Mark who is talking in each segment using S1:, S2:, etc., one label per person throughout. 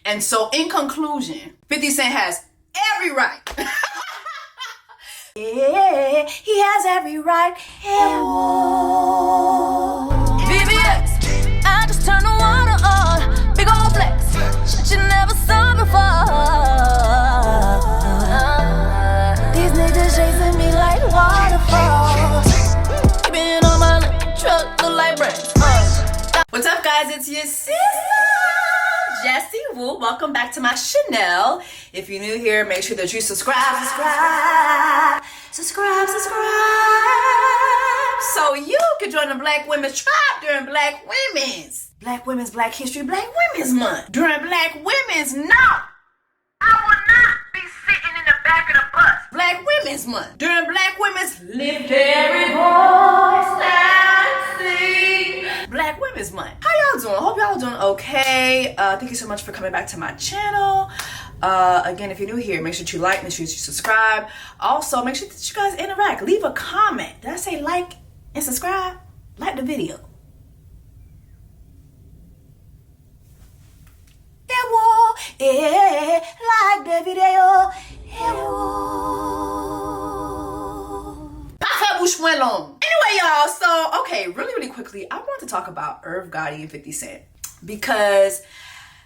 S1: And so in conclusion, 50 Cent has every right. Yeah, he has every right. VVS, I just turned the water on. Big old flex, shit you never saw before. These niggas chasing me like waterfalls. Keeping on my truck, look like bricks. What's up, guys? It's your sister, Jessie Woo. Welcome back to my channel. If you're new here, make sure that you subscribe. So you can join the Black Women's Tribe during Black Women's History, Black Women's Month. During Black Women's Month. I will not be sitting in the back of the bus. Black Women's Month. During Black Women's Lift Every Voice and Sing. Black Women's Month. How y'all doing? Hope y'all doing okay. Thank you so much for coming back to my channel. Again, if you're new here, make sure that you like, make sure that you subscribe. Also, make sure that you guys interact. Leave a comment. Did I say like and subscribe? Like the video. Yeah, like the video. Anyway, y'all, so okay, really quickly, I want to talk about Irv Gotti and 50 Cent because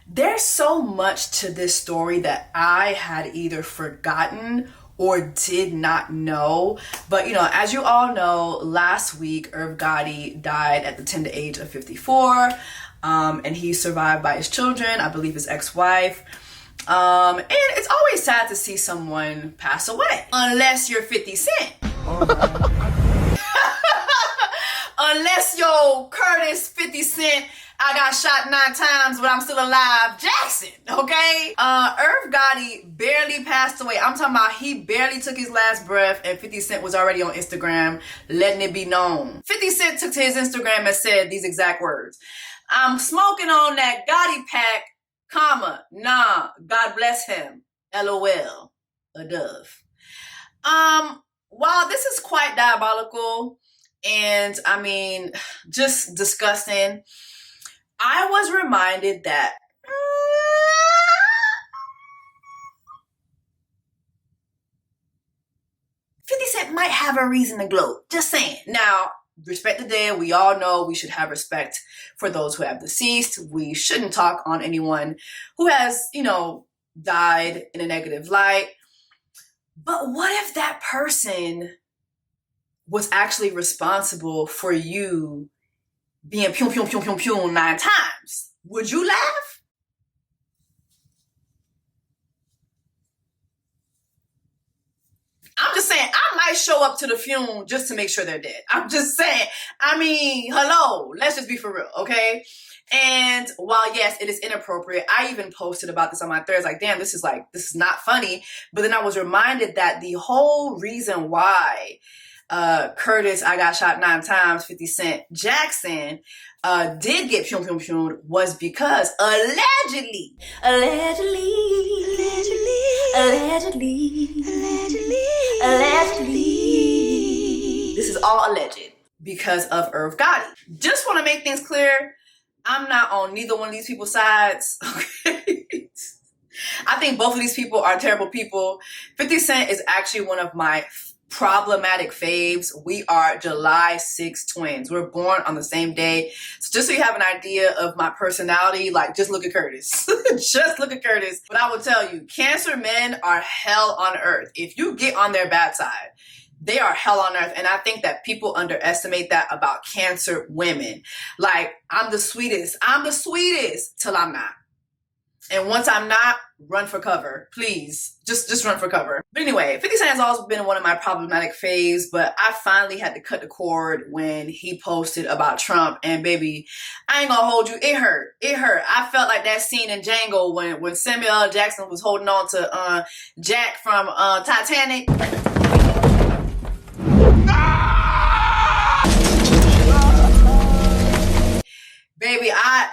S1: there's so much to this story that I had either forgotten or did not know. But you know, as you all know, last week Irv Gotti died at the tender age of 54. And he's survived by his children, I believe his ex-wife. And it's always sad to see someone pass away. Unless you're 50 Cent. Unless yo Curtis 50 Cent, I got shot 9 times but I'm still alive Jackson, okay? Irv Gotti barely passed away. I'm talking about he barely took his last breath and 50 Cent was already on Instagram letting it be known. 50 Cent took to his Instagram and said these exact words. I'm smoking on that Gotti pack, comma, nah, God bless him, LOL, a dove. While this is quite diabolical and I mean, just disgusting, I was reminded that 50 Cent might have a reason to gloat, just saying. Now, respect the dead. We all know we should have respect for those who have deceased. We shouldn't talk on anyone who has, you know, died in a negative light. But what if that person was actually responsible for you being pew, pew, pew, pew, pew 9 times? Would you laugh? I'm just saying, I might show up to the funeral just to make sure they're dead. I'm just saying. I mean, hello, let's just be for real, okay? And while, yes, it is inappropriate, I even posted about this on my threads, like, damn, this is not funny. But then I was reminded that the whole reason why Curtis, I got shot 9 times, 50 Cent, Jackson, did get pum was because allegedly, this is all alleged because of Irv Gotti. Just want to make things clear, I'm not on neither one of these people's sides, okay? I think both of these people are terrible people. 50 Cent is actually one of my problematic faves. We are July 6 twins. We're born on the same day. So just so you have an idea of my personality, like just look at Curtis. Just look at Curtis. But I will tell you, Cancer men are hell on earth. If you get on their bad side, they are hell on earth. And I think that people underestimate that about Cancer women. Like, I'm the sweetest till I'm not. And once I'm not, run for cover, please. Just run for cover. But anyway, 50 Cent has always been one of my problematic faves, but I finally had to cut the cord when he posted about Trump. And baby, I ain't gonna hold you, it hurt. It hurt. I felt like that scene in Django when Samuel L. Jackson was holding on to Jack from Titanic. Baby, I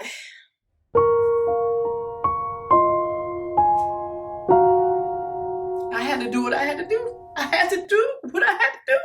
S1: had to do what I had to do. I had to do what I had to do.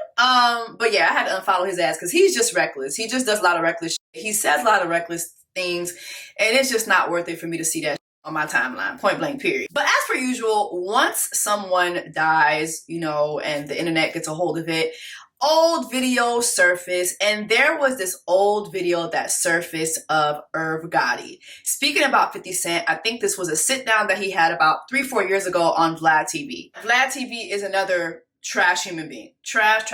S1: But yeah, I had to unfollow his ass because he's just reckless. He just does a lot of reckless shit. He says a lot of reckless things, and it's just not worth it for me to see that on my timeline, point blank, period. But as per usual, once someone dies, you know, and the internet gets a hold of it, old videos surface, and there was this old video that surfaced of Irv Gotti speaking about 50 Cent. I think this was a sit down that he had about 3-4 years ago on Vlad TV. Vlad TV is another trash human being. Trash.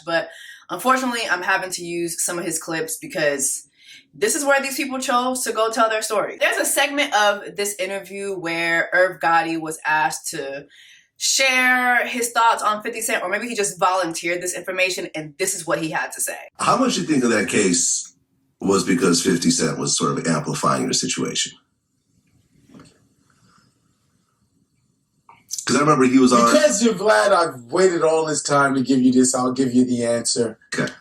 S1: But unfortunately, I'm having to use some of his clips because this is where these people chose to go tell their story. There's a segment of this interview where Irv Gotti was asked to share his thoughts on 50 Cent, or maybe he just volunteered this information, and this is what he had to say.
S2: How much do you think of that case was because 50 Cent was sort of amplifying your situation? Because I remember he was on...
S3: Because you're glad I've waited all this time to give you this, I'll give you the answer.
S2: Okay.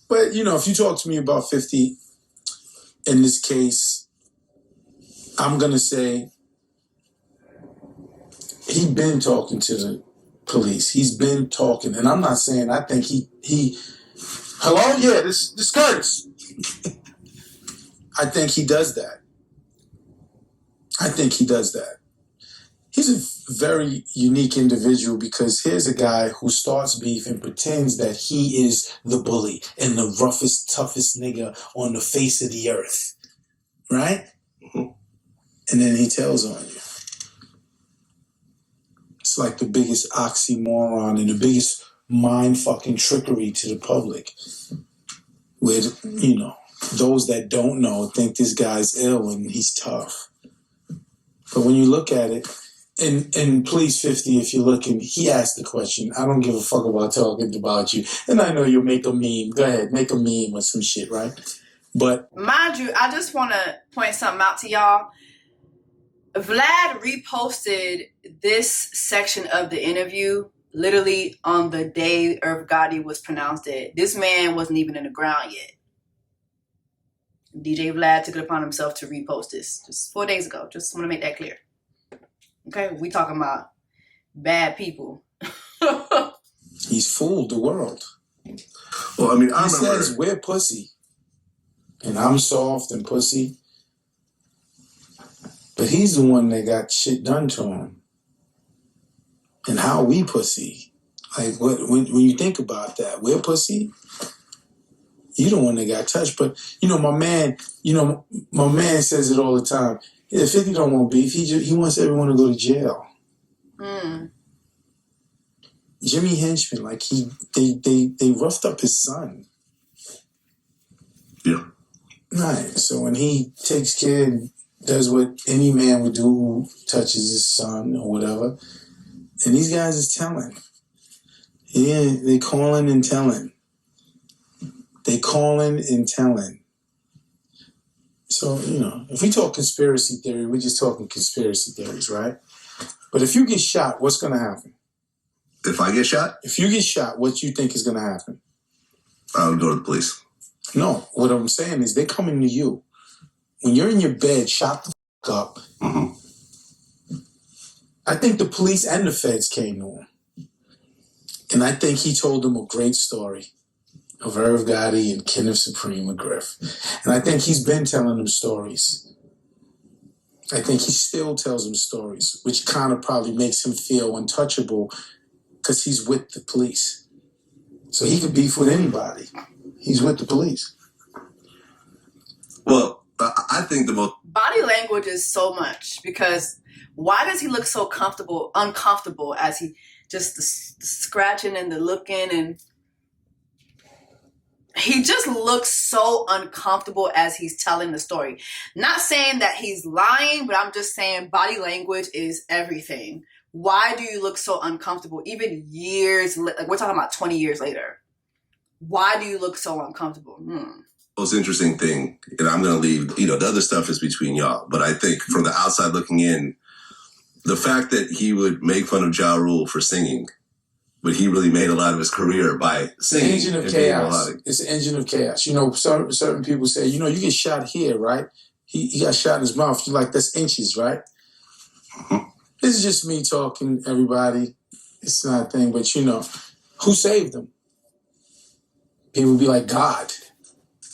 S3: But, you know, if you talk to me about 50 in this case, I'm going to say he's been talking to the police. He's been talking. And I'm not saying I think he hello? Yeah, this Curtis. I think he does that. He's a very unique individual because here's a guy who starts beef and pretends that he is the bully and the roughest, toughest nigga on the face of the earth. Right? Mm-hmm. And then he tells on you. It's like the biggest oxymoron and the biggest mind-fucking trickery to the public. Where, you know, those that don't know think this guy's ill and he's tough. But when you look at it, and please, 50, if you're looking, he asked the question. I don't give a fuck about talking about you. And I know you'll make a meme. Go ahead, make a meme or some shit, right? But
S1: mind you, I just want to point something out to y'all. Vlad reposted this section of the interview literally on the day Irv Gotti was pronounced dead. This man wasn't even in the ground yet. DJ Vlad took it upon himself to repost this just 4 days ago. Just want to make that clear. Okay, we talking about bad people.
S3: He's fooled the world.
S2: Well, I mean,
S3: he says we're pussy, and I'm soft and pussy. But he's the one that got shit done to him. And how we pussy. Like, when you think about that, we're pussy. You the one that got touched. But, my man says it all the time. Yeah, 50 don't want beef. He wants everyone to go to jail. Jimmy Henchman, like they roughed up his son.
S2: Yeah.
S3: Right. So when he takes care and does what any man would do who touches his son or whatever, and these guys is telling. Yeah, they calling and telling. So, if we talk conspiracy theory, we're just talking conspiracy theories, right? But if you get shot, what's going to happen?
S2: If I get shot?
S3: If you get shot, what do you think is going to happen?
S2: I would go to the police.
S3: No, what I'm saying is they're coming to you. When you're in your bed, shot the fuck up, I think the police and the feds came to him. And I think he told them a great story of Irv Gotti and Kenneth Supreme McGriff. And I think he's been telling them stories. I think he still tells them stories, which kind of probably makes him feel untouchable because he's with the police. So he could beef with anybody. He's with the police.
S2: Well, I think the most...
S1: Body language is so much because why does he look so uncomfortable as he just the scratching and the looking, and he just looks so uncomfortable as he's telling the story. Not saying that he's lying, but I'm just saying body language is everything. Why do you look so uncomfortable? Even years, like we're talking about 20 years later. Why do you look so uncomfortable?
S2: Most interesting thing, and I'm going to leave, the other stuff is between y'all, but I think from the outside looking in, the fact that he would make fun of Ja Rule for singing, but he really made a lot of his career by singing.
S3: It's an engine of chaos. It's an engine of chaos. Certain people say, you get shot here, right? He got shot in his mouth. You're like, that's inches, right?
S2: Mm-hmm.
S3: This is just me talking, everybody. It's not a thing, but who saved him? People be like, God.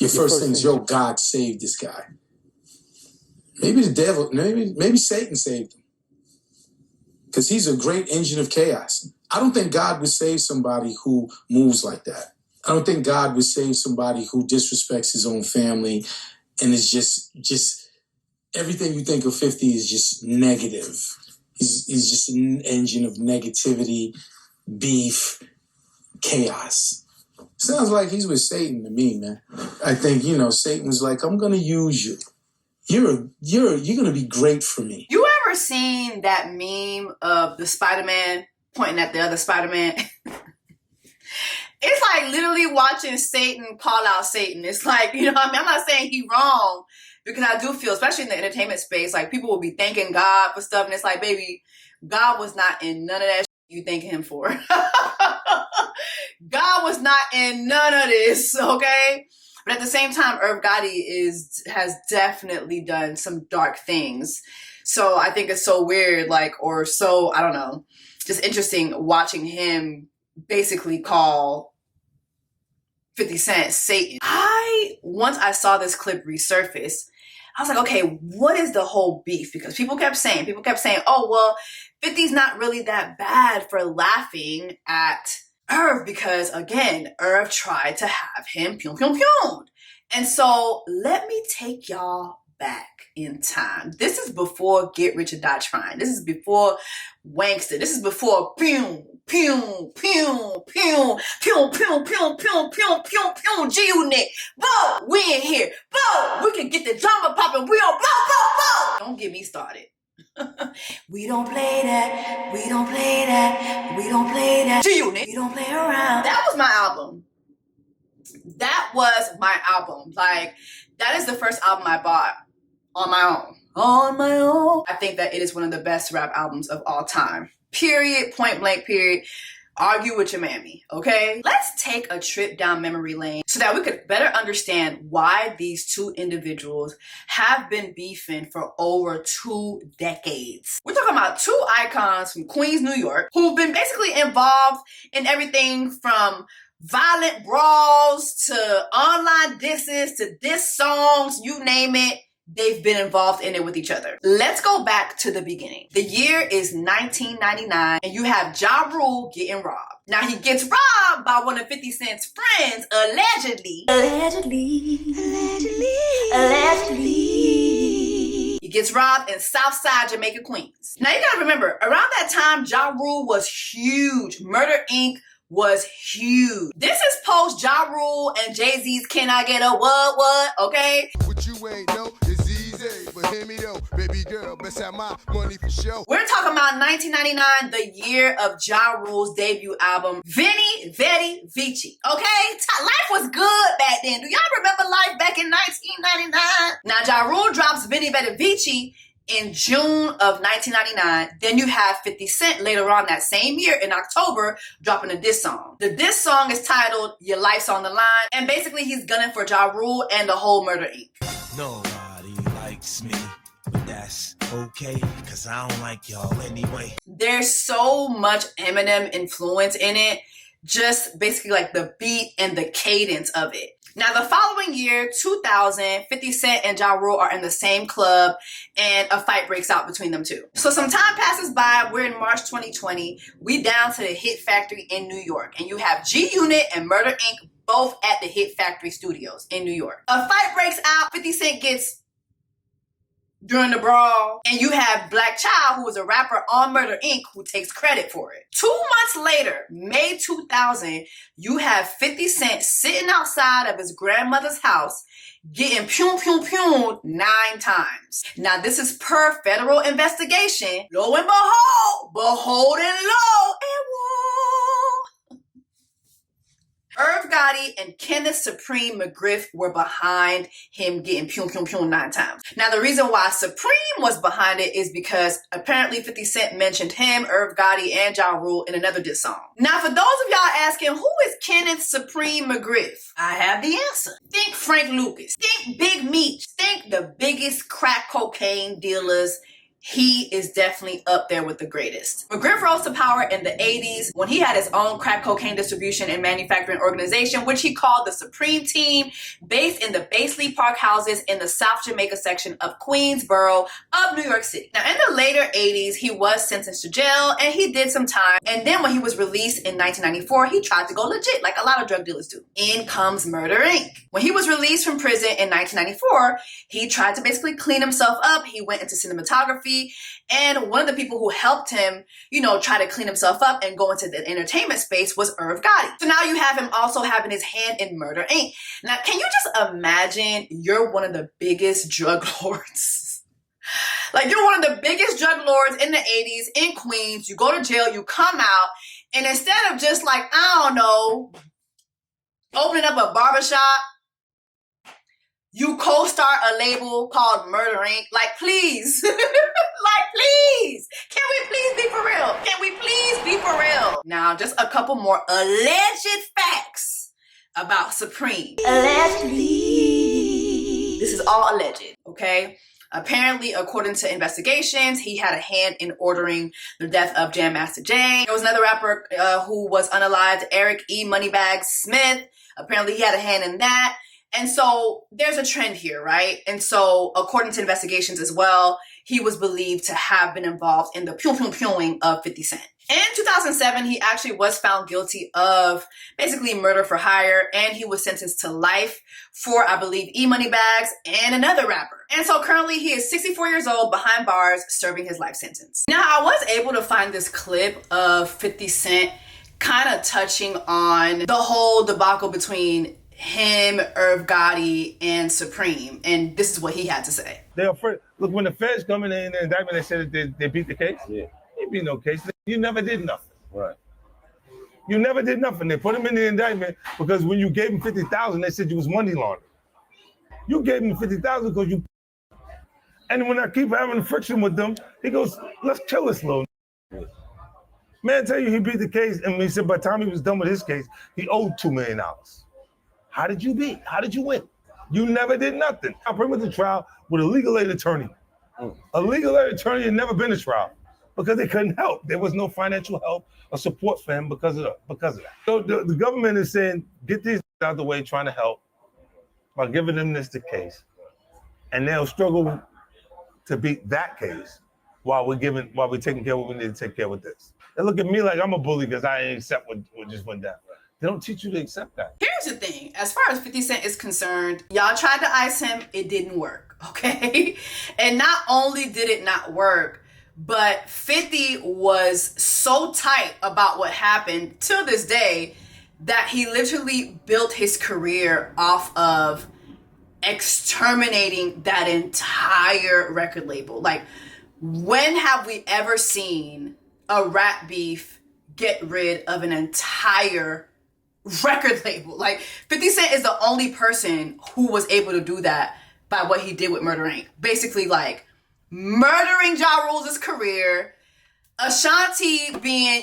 S3: Your first thing is, God saved this guy. Maybe the devil, maybe Satan saved him. Because he's a great engine of chaos. I don't think God would save somebody who moves like that. I don't think God would save somebody who disrespects his own family and is just everything you think of 50 is just negative. He's just an engine of negativity, beef, chaos. Sounds like he's with Satan to me, man. I think, Satan was like, I'm going to use you. You're going to be great for me.
S1: You ever seen that meme of the Spider-Man pointing at the other Spider-Man? It's like literally watching Satan call out Satan. It's like, I'm not saying he's wrong, because I do feel, especially in the entertainment space, like people will be thanking God for stuff. And it's like, baby, God was not in none of that shit you thanking him for. God was not in none of this, okay? But at the same time, Irv Gotti has definitely done some dark things. So I think it's so weird, I don't know, just interesting watching him basically call 50 Cent Satan. Once I saw this clip resurface, I was like, okay, what is the whole beef? Because people kept saying, oh, well, 50's not really that bad for laughing at Irv, because again, Irv tried to have him pum. And so let me take y'all back in time. This is before Get Rich or Die Trying. This is before Wankster. This is before pew, pew, pew, pew, pew, pew, pew, pew, pew, pew, pew, G-Unit. Boom, we in here. Boom, we can get the drama popping. We on boom. Don't get me started. We don't play that. We don't play that. We don't play that. G-Unit. We don't play around. That was my album. That was my album. That is the first album I bought on my own. On my own. I think that it is one of the best rap albums of all time. Period. Point blank. Period. Argue with your mammy, okay? Let's take a trip down memory lane so that we could better understand why these two individuals have been beefing for over 2 decades. We're talking about two icons from Queens, New York, who've been basically involved in everything from violent brawls to online disses to diss songs, you name it. They've been involved in it with each other. Let's go back to the beginning. The year is 1999, and you have Ja Rule getting robbed. Now, he gets robbed by one of 50 Cent's friends, allegedly. He gets robbed in Southside Jamaica, Queens. Now, you gotta remember, around that time, Ja Rule was huge. Murder, Inc. was huge. This is post Ja Rule and Jay-Z's Can I Get a What, okay?
S4: What you ain't know is easy, but hear me though, baby girl, best have my money for sure.
S1: We're talking about 1999, the year of Ja Rule's debut album, Veni Vidi Vici, okay? Life was good back then. Do y'all remember life back in 1999? Now, Ja Rule drops Veni Vidi Vici in June of 1999. Then you have 50 Cent later on that same year in October dropping a diss song. The diss song is titled Your Life's on the Line, and basically he's gunning for Ja Rule and the whole Murder Inc.
S5: Nobody likes me, but that's okay, cause I don't like y'all anyway.
S1: There's so much Eminem influence in it, just basically like the beat and the cadence of it. Now, the following year, 2000, 50 Cent and Ja Rule are in the same club, and a fight breaks out between them two. So some time passes by. We're in March 2020. We down to the Hit Factory in New York, and you have G-Unit and Murder Inc. both at the Hit Factory studios in New York. A fight breaks out. 50 Cent gets during the brawl, and you have Black Child, who was a rapper on Murder Inc., who takes credit for it. 2 months later, May 2000, you have 50 Cent sitting outside of his grandmother's house getting pum 9 times. Now, this is per federal investigation. Lo and behold and lo and whoa. Irv Gotti and Kenneth Supreme McGriff were behind him getting pum 9 times. Now, the reason why Supreme was behind it is because apparently 50 Cent mentioned him, Irv Gotti, and Ja Rule in another diss song. Now, for those of y'all asking, who is Kenneth Supreme McGriff? I have the answer. Think Frank Lucas. Think Big Meech. Think the biggest crack cocaine dealers he is definitely up there with the greatest. McGriff rose to power in the 80s when he had his own crack cocaine distribution and manufacturing organization, which he called the Supreme Team, based in the Baisley Park houses in the South Jamaica section of Queensboro of New York City. Now, in the later 80s, he was sentenced to jail and he did some time. And then when he was released in 1994, he tried to go legit, like a lot of drug dealers do. In comes Murder Inc. When he was released from prison in 1994, he tried to basically clean himself up. He went into cinematography. And one of the people who helped him, try to clean himself up and go into the entertainment space was Irv Gotti. So now you have him also having his hand in Murder Inc. Now, can you just imagine you're one of the biggest drug lords? Like, you're one of the biggest drug lords in the 80s in Queens. You go to jail, you come out, and instead of just like, I don't know, opening up a barbershop, you co-start a label called Murder Inc. Like, please. Like, please. Can we please be for real? Can we please be for real? Now, just a couple more alleged facts about Supreme. Allegedly. This is all alleged, okay? Apparently, according to investigations, he had a hand in ordering the death of Jam Master Jay. There was another rapper who was unalived, Eric E. Moneybags Smith. Apparently, he had a hand in that. And so there's a trend here, right? And so according to investigations as well, he was believed to have been involved in the pew-pew-pewing of 50 Cent. In 2007, he actually was found guilty of basically murder for hire, and he was sentenced to life for, I believe, E Moneybags and another rapper. And so currently he is 64 years old behind bars serving his life sentence. Now, I was able to find this clip of 50 Cent kind of touching on the whole debacle between him, Irv Gotti, and Supreme. And this is what he had to say.
S6: They're afraid. Look, when the feds come in the indictment, they said that they beat the case. Yeah. It beat no case. You never did nothing. Right. You never did nothing. They put him in the indictment because when you gave him $50,000, they said you was money laundering. You gave him $50,000 because you. And when I keep having friction with them, he goes, let's kill this little. Man, tell you he beat the case, and he said by the time he was done with his case, he owed $2 million. How did you beat? How did you win? You never did nothing. I went to trial with a legal aid attorney. A legal aid attorney had never been to trial because they couldn't help. There was no financial help or support for him because of that. So the government is saying, get these out of the way, trying to help by giving them this the case. And they'll struggle to beat that case while we're taking care of what we need to take care of with this. They look at me like I'm a bully because I ain't accept what just went down. They don't teach you to accept that.
S1: Here's the thing. As far as 50 Cent is concerned, y'all tried to ice him. It didn't work, okay? And not only did it not work, but 50 was so tight about what happened till this day that he literally built his career off of exterminating that entire record label. Like, when have we ever seen a rap beef get rid of an entire record label? Like, 50 Cent is the only person who was able to do that by what he did with Murder Inc. Basically, like, murdering Ja Rule's career, Ashanti being,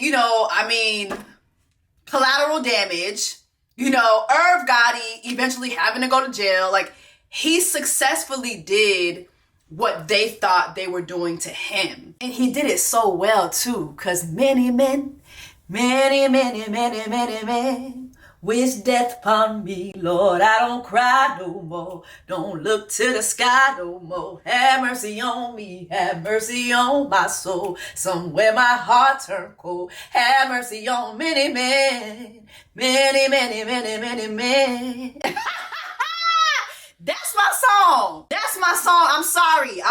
S1: collateral damage, Irv Gotti eventually having to go to jail. Like, he successfully did what they thought they were doing to him. And he did it so well, too, because many men wish death upon me, Lord. I don't cry no more. Don't look to the sky no more. Have mercy on me. Have mercy on my soul. Somewhere my heart turned cold. Have mercy on many men. Many men. That's my song. That's my song. I'm sorry.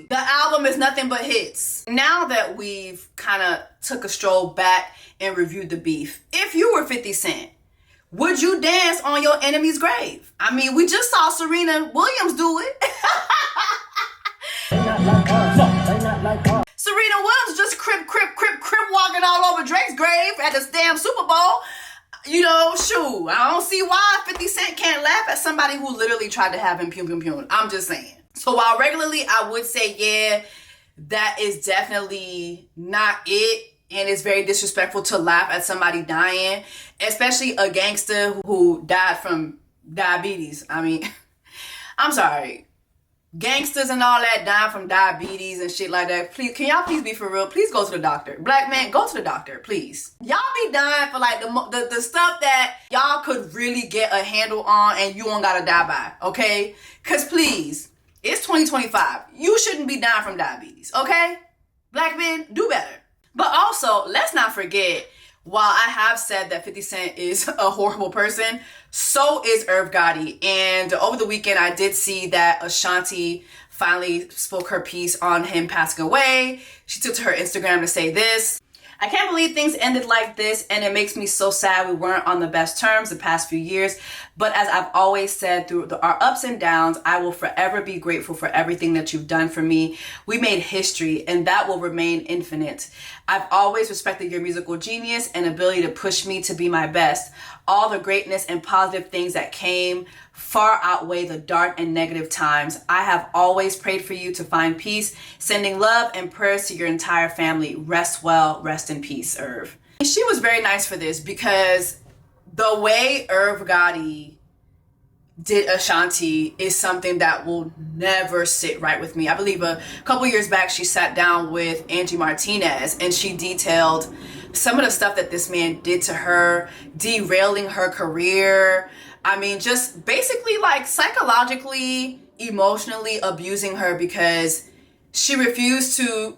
S1: The album is nothing but hits. Now that we've kind of took a stroll back and reviewed the beef, if you were 50 Cent, would you dance on your enemy's grave? I mean, we just saw Serena Williams do it. Serena Williams just crip walking all over Drake's grave at the damn Super Bowl. Shoot, I don't see why 50 Cent can't laugh at somebody who literally tried to have him pew. I'm just saying. So while regularly I would say, yeah, that is definitely not it. And it's very disrespectful to laugh at somebody dying, especially a gangster who died from diabetes. I mean, I'm sorry. gangsters and all that dying from diabetes and shit like that. Please, can y'all please be for real? Please go to the doctor. Black man, go to the doctor, please. Y'all be dying for like the stuff that y'all could really get a handle on and you don't gotta die by, okay? Cause please, it's 2025. You shouldn't be dying from diabetes, okay? Black men, do better. But also, let's not forget, while I have said that 50 Cent is a horrible person, so is Irv Gotti. And over the weekend, I did see that Ashanti finally spoke her piece on him passing away. She took to her Instagram to say this: I can't believe things ended like this, and it makes me so sad we weren't on the best terms the past few years. But as I've always said, through our ups and downs, I will forever be grateful for everything that you've done for me. We made history, and that will remain infinite. I've always respected your musical genius and ability to push me to be my best. All the greatness and positive things that came far outweigh the dark and negative times. I have always prayed for you to find peace, sending love and prayers to your entire family. Rest well, rest in peace, Irv. She was very nice for this because the way Irv Gotti did Ashanti is something that will never sit right with me. I believe a couple years back, she sat down with Angie Martinez and she detailed some of the stuff that this man did to her, derailing her career. I mean, just basically like psychologically, emotionally abusing her because she refused to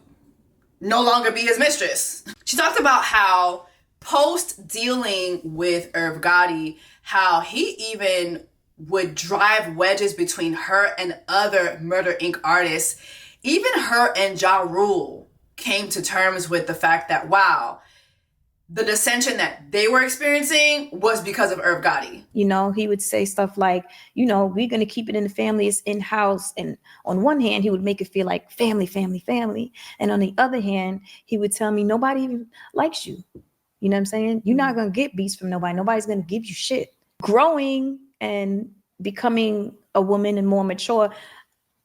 S1: no longer be his mistress. She talked about how post dealing with Irv Gotti, how he even would drive wedges between her and other Murder Inc. artists. Even her and Ja Rule came to terms with the fact that, wow, the dissension that they were experiencing was because of Irv Gotti.
S7: You know, he would say stuff like, you know, we're going to keep it in the family, it's in-house. And on one hand, he would make it feel like family, family, family. And on the other hand, he would tell me, nobody even likes you. You know what I'm saying? You're not going to get beats from nobody. Nobody's going to give you shit. Growing and becoming a woman and more mature,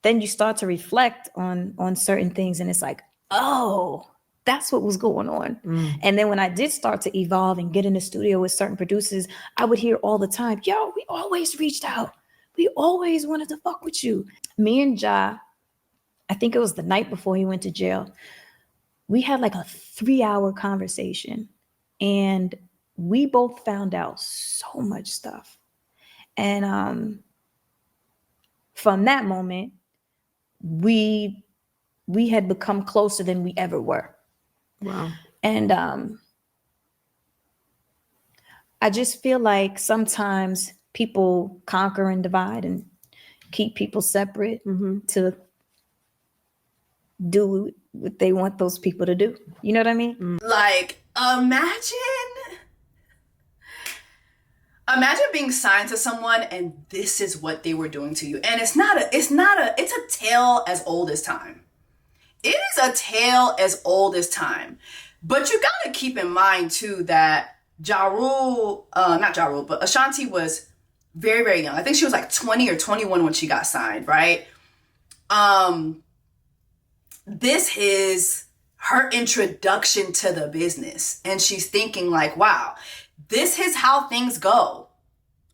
S7: then you start to reflect on certain things. And it's like, oh, that's what was going on. And then when I did start to evolve and get in the studio with certain producers, I would hear all the time, yo, we always reached out. We always wanted to fuck with you. Me and Ja, I think it was the night before he went to jail, we had like a 3-hour conversation and we both found out so much stuff. And from that moment, we had become closer than we ever were.
S8: Wow.
S7: And I just feel like sometimes people conquer and divide and keep people separate to do what they want those people to do. You know what I mean?
S1: Like, imagine being signed to someone and this is what they were doing to you. And it's a tale as old as time. It is a tale as old as time. But you gotta keep in mind too that Ashanti was very, very young. I think she was like 20 or 21 when she got signed, right? This is her introduction to the business. And she's thinking like, wow, this is how things go.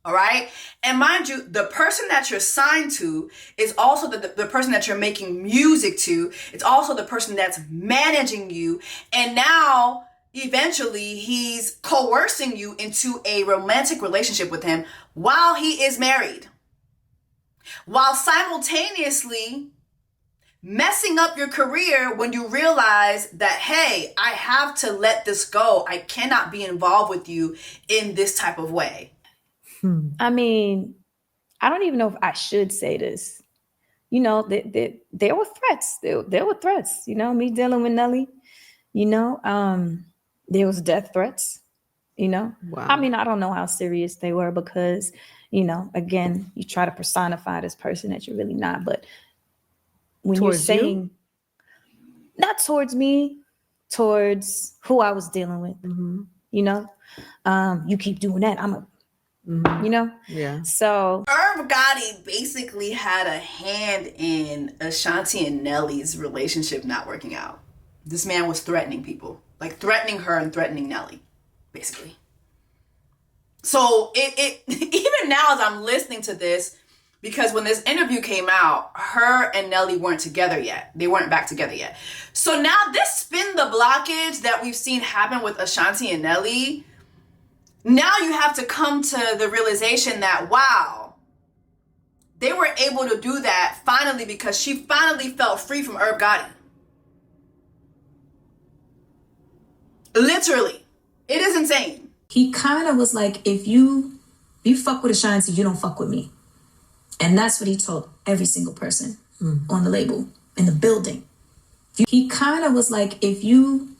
S1: All right. And mind you, the person that you're signed to is also the person that you're making music to. It's also the person that's managing you. And now eventually he's coercing you into a romantic relationship with him while he is married, while simultaneously messing up your career when you realize that, hey, I have to let this go. I cannot be involved with you in this type of way.
S7: I mean, I don't even know if I should say this. You know, there were threats. There were threats. You know, me dealing with Nelly, you know, there was death threats, you know.
S8: Wow.
S7: I mean, I don't know how serious they were because, you know, again, you try to personify this person that you're really not. But when
S8: Towards
S7: you're saying, not towards me, towards who I was dealing with, you know, you keep doing that, you know?
S8: Yeah.
S7: So
S1: Irv Gotti basically had a hand in Ashanti and Nelly's relationship not working out. This man was threatening people, like threatening her and threatening Nelly, basically. So it even now as I'm listening to this, Because when this interview came out, her and Nelly weren't together yet. They weren't back together yet. So now this spin the blockage that we've seen happen with Ashanti and Nelly, now you have to come to the realization that, wow, they were able to do that finally because she finally felt free from Irv Gotti. Literally. It is insane.
S8: He kind of was like, if you fuck with Ashanti, you don't fuck with me. And that's what he told every single person on the label, in the building. He kind of was like, if you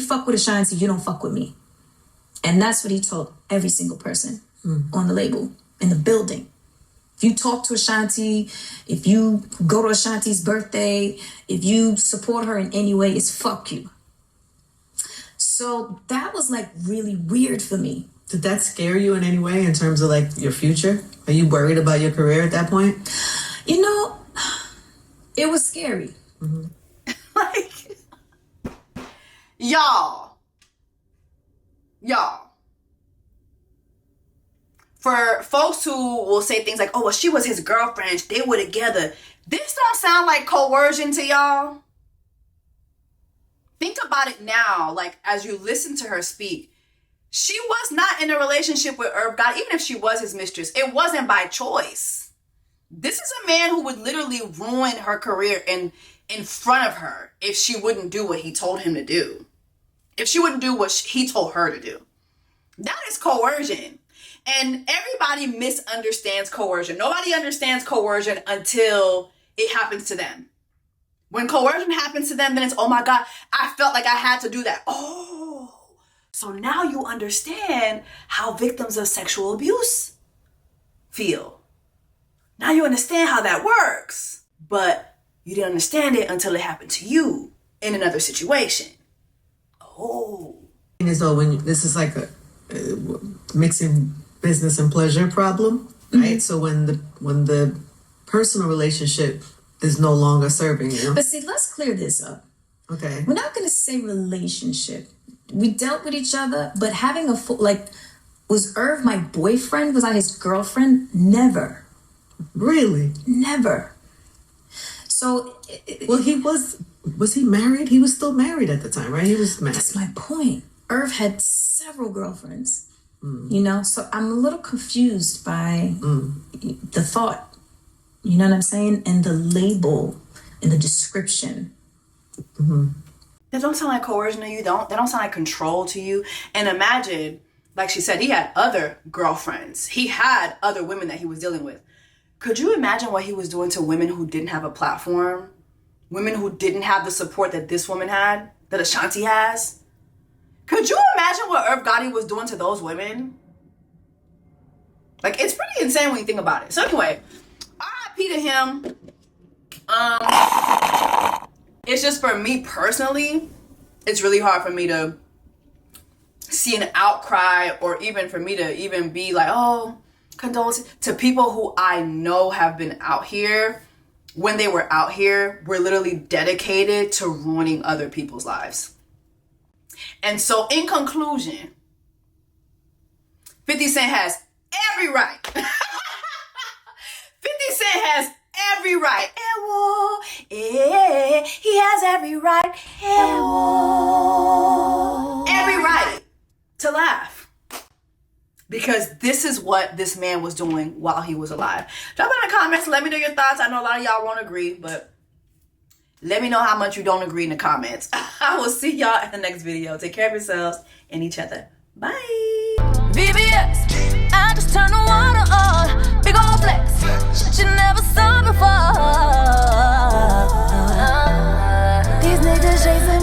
S8: fuck with Ashanti, you don't fuck with me. And that's what he told every single person on the label, in the building. If you talk to Ashanti, if you go to Ashanti's birthday, if you support her in any way, it's fuck you. So that was like really weird for me.
S9: Did that scare you in any way in terms of like your future? Are you worried about your career at that point?
S8: You know, it was scary.
S1: Like, y'all. For folks who will say things like, oh, well, she was his girlfriend, they were together. This don't sound like coercion to y'all. Think about it now, like as you listen to her speak. She was not in a relationship with Irv Gotti, even if she was his mistress. It wasn't by choice. This is a man who would literally ruin her career in front of her if she wouldn't do what he told him to do. If she wouldn't do what he told her to do. That is coercion. And everybody misunderstands coercion. Nobody understands coercion until it happens to them. When coercion happens to them, then it's, oh my God, I felt like I had to do that. Oh, so now you understand how victims of sexual abuse feel. Now you understand how that works. But you didn't understand it until it happened to you in another situation. Oh.
S9: As though when this is like a mixing business and pleasure problem, right? So when the personal relationship is no longer serving you.
S8: But see, let's clear this up.
S9: Okay.
S8: We're not going to say relationship. We dealt with each other, but having a full, like, was Irv my boyfriend? Was I his girlfriend? Never.
S9: Really?
S8: Never. So.
S9: Well, was he married? He was still married at the time, right? He was married.
S8: That's my point. Irv had several girlfriends, you know? So I'm a little confused by the thought. You know what I'm saying? And the label and the description.
S1: That don't sound like coercion to you. That don't sound like control to you. And imagine, like she said, he had other girlfriends. He had other women that he was dealing with. Could you imagine what he was doing to women who didn't have a platform? Women who didn't have the support that this woman had, that Ashanti has? Could you imagine what Irv Gotti was doing to those women? Like, it's pretty insane when you think about it. So anyway, RIP to him. It's just, for me personally, it's really hard for me to see an outcry, or even for me to even be like, oh, condolences to people who I know have been out here. When they were out here, were literally dedicated to ruining other people's lives. And so in conclusion, 50 Cent has every right. 50 Cent has every right. He has every right. Every right to laugh. Because this is what this man was doing while he was alive. Drop in the comments. Let me know your thoughts. I know a lot of y'all won't agree, but let me know how much you don't agree in the comments. I will see y'all in the next video. Take care of yourselves and each other. Bye.
S10: VBS, I just turned the water on. Big ol' flex, shit you never saw before. These niggas chasing